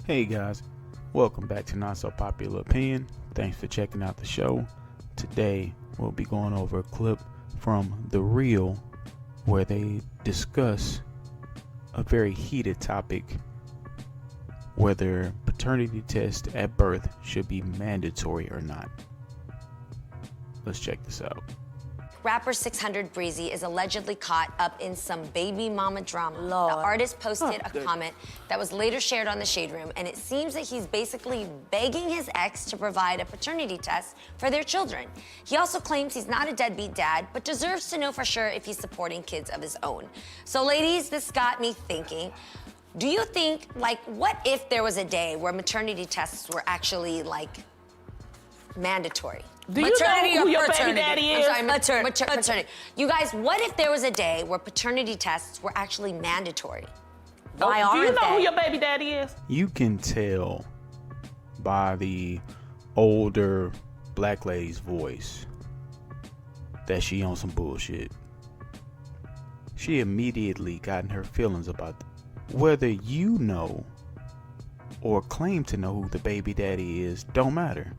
Hey guys, welcome back to Not So Popular Opinion. Thanks for checking out the show. Today we'll be going over a clip from The Real where they discuss a very heated topic, whether paternity tests at birth should be mandatory or not. Let's check this out. Rapper 600 Breezy is allegedly caught up in some baby mama drama. Lord. The artist posted a comment that was later shared on the Shade Room, and it seems that he's basically begging his ex to provide a paternity test for their children. He also claims he's not a deadbeat dad, but deserves to know for sure if he's supporting kids of his own. So ladies, this got me thinking, do you think, what if there was a day where maternity tests were actually, mandatory? Do you know who your baby daddy is? I'm sorry, maternity. You guys, what if there was a day where paternity tests were actually mandatory? Why aren't they? Do you know who your baby daddy is? You can tell by the older black lady's voice that she on some bullshit. She immediately got in her feelings about whether you know or claim to know who the baby daddy is don't matter.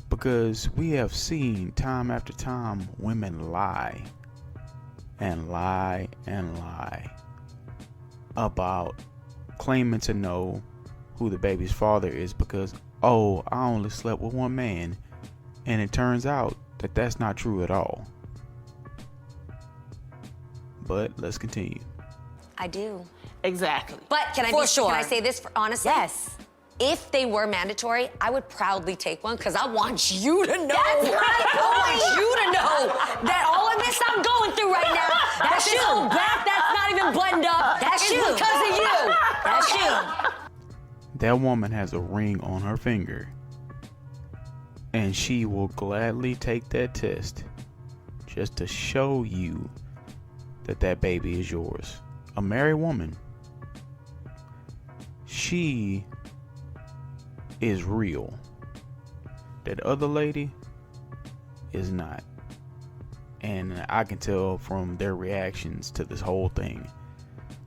Because we have seen time after time women lie and lie and lie about claiming to know who the baby's father is because, oh, I only slept with one man. And it turns out that that's not true at all. But let's continue. I do. Exactly. But can I say this honestly? Yes. If they were mandatory, I would proudly take one because I want you to know. That's right. I want you to know that all of this I'm going through right now, that's this whole back that's not even buttoned up, That's you. because of you. That's you. That woman has a ring on her finger, and she will gladly take that test just to show you that that baby is yours. A married woman. She is real. That other lady is not. And I can tell from their reactions to this whole thing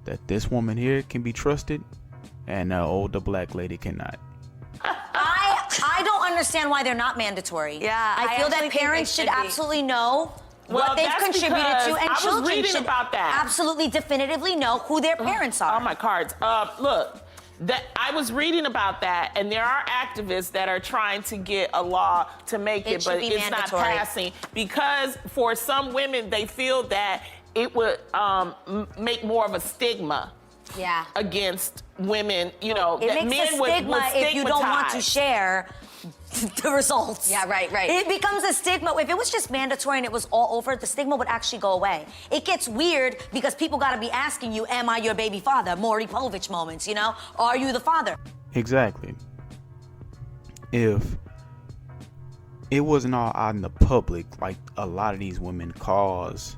that this woman here can be trusted and the older black lady cannot. I don't understand why they're not mandatory. Yeah, I feel that parents should absolutely know what they've contributed to, and children should absolutely definitively know who their parents are. Oh, my cards. Look, I was reading about that, and there are activists that are trying to get a law to make it, but it's not passing because for some women, they feel that it would make more of a stigma. Yeah. Against women, you know, it that makes men a stigma if you don't want to stigmatize. share the results. Yeah, right. It becomes a stigma. If it was just mandatory and it was all over, the stigma would actually go away. It gets weird because people got to be asking you, am I your baby father? Maury Povich moments, you know? Are you the father? Exactly. If it wasn't all out in the public, like a lot of these women cause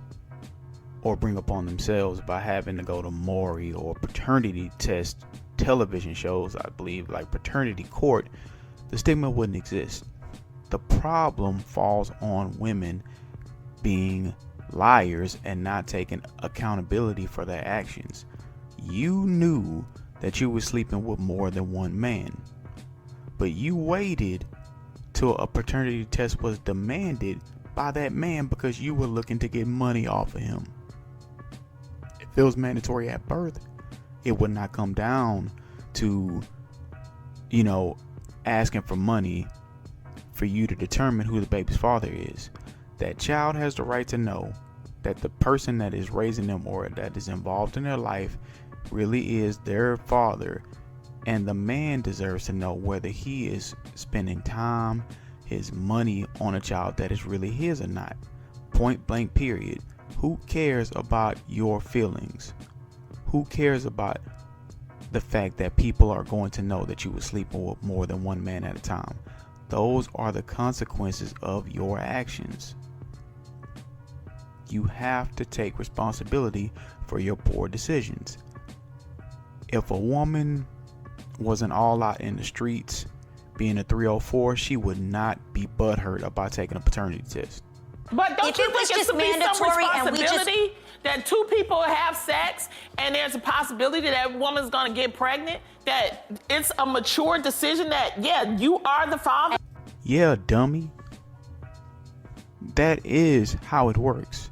or bring upon themselves by having to go to Maury or paternity test television shows, I believe, like Paternity Court, the stigma wouldn't exist. The problem falls on women being liars and not taking accountability for their actions. You knew that you were sleeping with more than one man, but you waited till a paternity test was demanded by that man because you were looking to get money off of him. If it was mandatory at birth, it would not come down to, asking for money for you to determine who the baby's father is. That child has the right to know that the person that is raising them or that is involved in their life really is their father, and the man deserves to know whether he is spending time, his money on a child that is really his or not. Point blank, period. Who cares about your feelings? Who cares about the fact that people are going to know that you were sleeping with more than one man at a time? Those are the consequences of your actions. You have to take responsibility for your poor decisions. If a woman wasn't all out in the streets being a 304, she would not be butthurt about taking a paternity test. But don't If you it was think just it should be some mandatory and we just- responsibility that two people have sex and there's a possibility that woman's gonna get pregnant? that it's a mature decision that, yeah, you are the father. Yeah, dummy. That is how it works.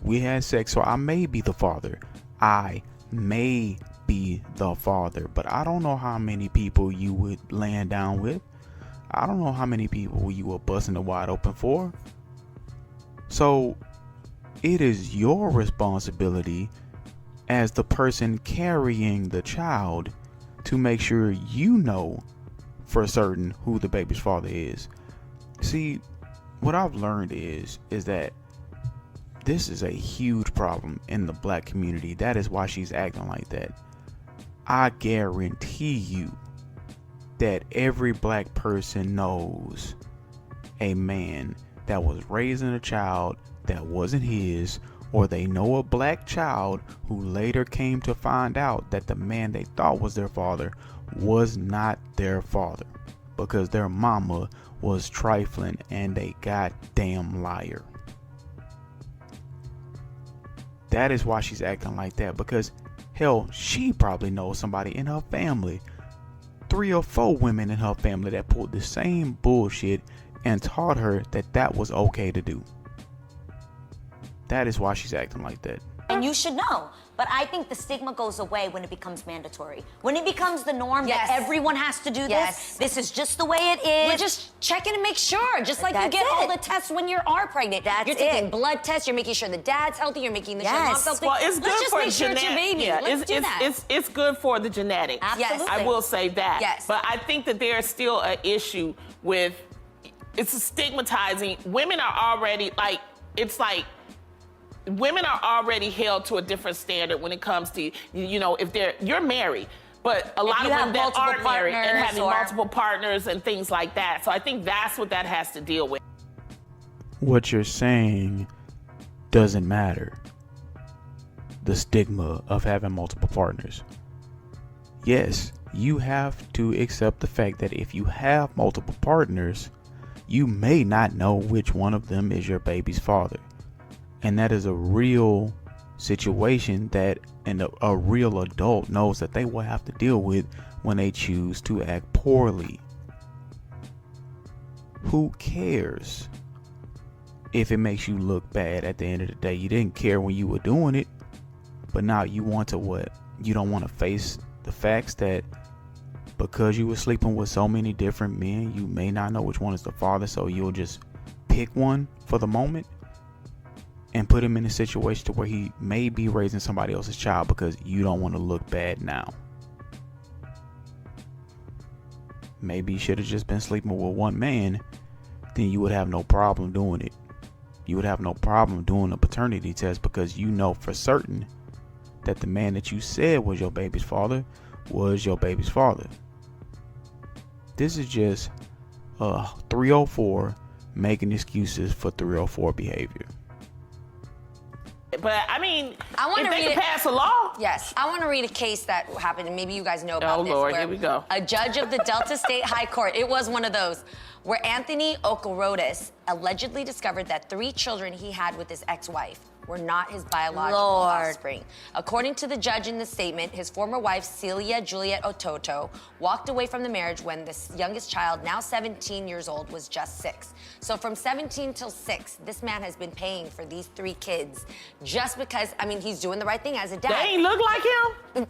We had sex, so I may be the father. I may be the father, but I don't know how many people you would land down with. I don't know how many people you were busting it wide open for. So it is your responsibility as the person carrying the child to make sure you know for certain who the baby's father is. See, what I've learned is that this is a huge problem in the black community. That is why she's acting like that. I guarantee you that every black person knows a man that was raising a child that wasn't his, or they know a black child who later came to find out that the man they thought was their father was not their father, because their mama was trifling and a goddamn liar. That is why she's acting like that, because hell, she probably knows somebody in her family, 3 or 4 women in her family that pulled the same bullshit and taught her that that was okay to do. That is why she's acting like that. And you should know. But I think the stigma goes away when it becomes mandatory. When it becomes the norm that everyone has to do this. This is just the way it is. We're just checking to make sure. Just like you get all the tests when you are pregnant. You're taking blood tests. You're making sure the dad's healthy. You're making sure mom's healthy. Well, it's good for Let's just make sure it's your baby. Yeah, Let's do that. It's good for the genetics. Absolutely. I will say that. Yes. But I think that there's still an issue with, it's stigmatizing. Women are already women are already held to a different standard when it comes to, if you're married, but a lot of women that aren't married and having multiple partners and things like that. So I think that's what that has to deal with. What you're saying doesn't matter. The stigma of having multiple partners. Yes, you have to accept the fact that if you have multiple partners, you may not know which one of them is your baby's father. And that is a real situation that a real adult knows that they will have to deal with when they choose to act poorly. Who cares if it makes you look bad at the end of the day? You didn't care when you were doing it, but now you want to what? You don't want to face the facts that because you were sleeping with so many different men, you may not know which one is the father, so you'll just pick one for the moment and put him in a situation to where he may be raising somebody else's child because you don't want to look bad now. Maybe you should have just been sleeping with one man, then you would have no problem doing it. You would have no problem doing a paternity test because you know for certain that the man that you said was your baby's father was your baby's father. This is just 304 making excuses for 304 behavior. But I mean, if they can pass a law. Yes, I want to read a case that happened, and maybe you guys know about this. Oh Lord, where here we go. A judge of the Delta State High Court, it was one of those, where Anthony Okorotis allegedly discovered that 3 children he had with his ex-wife were not his biological offspring. According to the judge in the statement, his former wife, Celia Juliet Ototo, walked away from the marriage when the youngest child, now 17 years old, was just 6. So from 17 till 6, this man has been paying for these 3 kids just because, he's doing the right thing as a dad. They ain't look like him?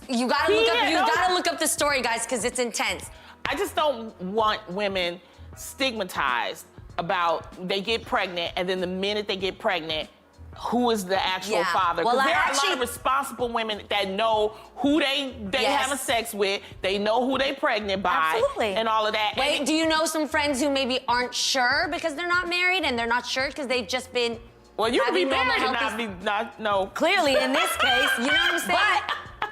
You gotta look up the story, guys, because it's intense. I just don't want women stigmatized about they get pregnant, and then the minute they get pregnant, who is the actual father? Because there are a lot of responsible women that know who they having sex with, they know who they pregnant by, and all of that. Wait, do you know some friends who maybe aren't sure because they're not married, and they're not sure because they've just been Well, you can be married and not know. Clearly, in this case, you know what I'm saying?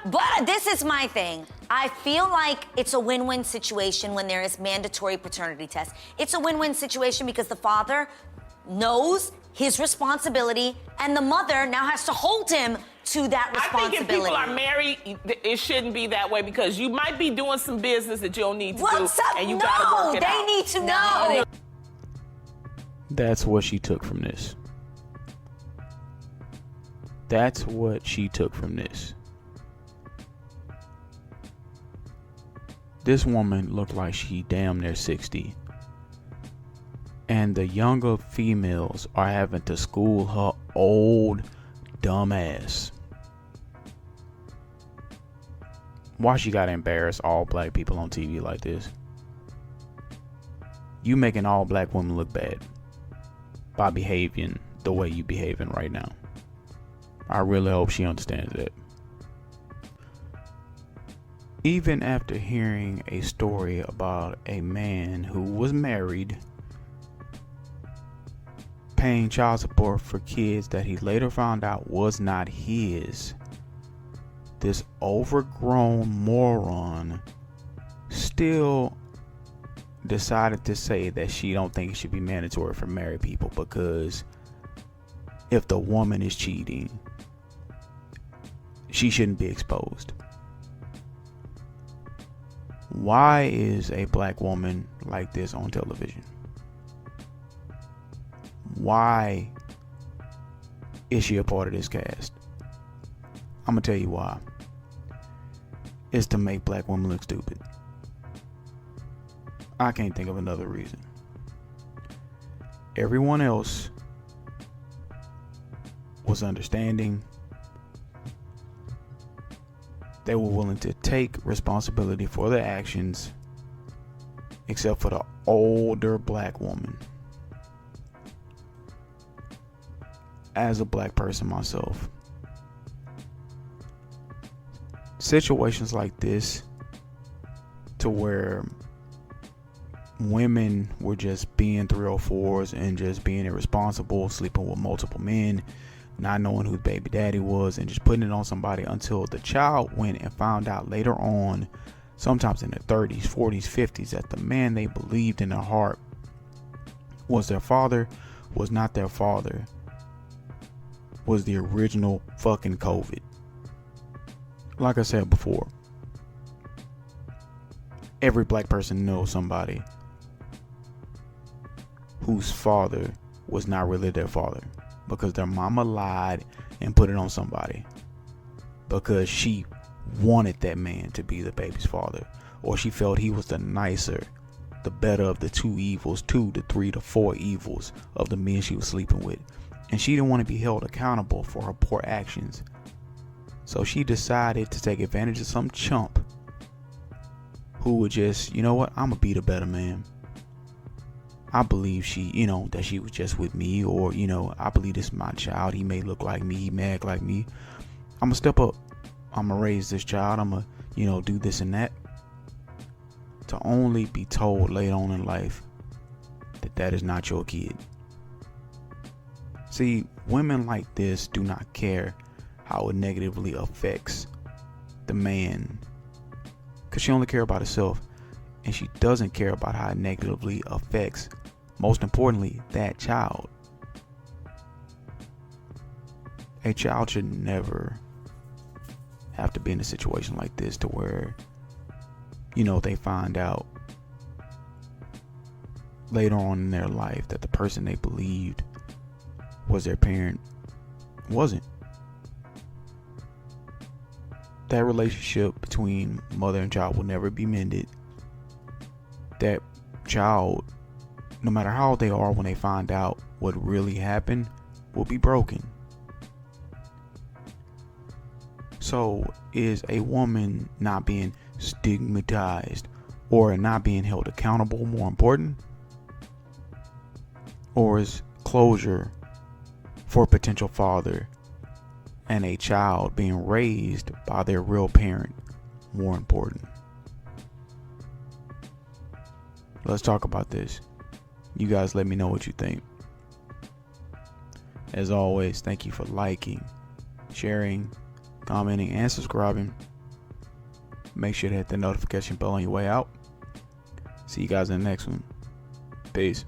But this is my thing. I feel like it's a win-win situation when there is mandatory paternity tests. It's a win-win situation because the father knows his responsibility and the mother now has to hold him to that responsibility. I think if people are married, it shouldn't be that way because you might be doing some business that you don't need to do, and you gotta work it out. They need to know. That's what she took from this. That's what she took from this. This woman looked like she damn near 60. And the younger females are having to school her old dumb ass. Why she gotta embarrass all black people on TV like this? You making all black women look bad by behaving the way you behaving right now. I really hope she understands that. Even after hearing a story about a man who was married paying child support for kids that he later found out was not his, this overgrown moron still decided to say that she don't think it should be mandatory for married people, because if the woman is cheating, she shouldn't be exposed. Why is a black woman like this on television? Why is she a part of this cast? I'm gonna tell you why. It's to make black women look stupid. I can't think of another reason. Everyone else was understanding. They were willing to take responsibility for their actions, except for the older black woman. As a black person myself, situations like this, to where women were just being 304s and just being irresponsible, sleeping with multiple men, not knowing who the baby daddy was, and just putting it on somebody until the child went and found out later on, sometimes in their 30s, 40s, 50s, that the man they believed in their heart was their father was not their father, was the original fucking COVID. Like I said before, every black person knows somebody whose father was not really their father, because their mama lied and put it on somebody because she wanted that man to be the baby's father, or she felt he was the nicer, the better of the two evils, 2 to 3 to 4 evils of the men she was sleeping with, and she didn't want to be held accountable for her poor actions. So she decided to take advantage of some chump who would just, you know what, I'm gonna be the better man. I believe she, that she was just with me, or, I believe this is my child. He may look like me. He may act like me. I'm going to step up. I'm going to raise this child. I'm going to, do this and that. To only be told later on in life that that is not your kid. See, women like this do not care how it negatively affects the man, because she only cares about herself, and she doesn't care about how it negatively affects, most importantly, that child. A child should never have to be in a situation like this, to where, they find out later on in their life that the person they believed was their parent wasn't. That relationship between mother and child will never be mended. That child, no matter how old they are when they find out what really happened, will be broken. So is a woman not being stigmatized or not being held accountable more important? Or is closure for a potential father and a child being raised by their real parent more important? Let's talk about this. You guys let me know what you think. As always, thank you for liking, sharing, commenting, and subscribing. Make sure to hit the notification bell on your way out. See you guys in the next one. Peace.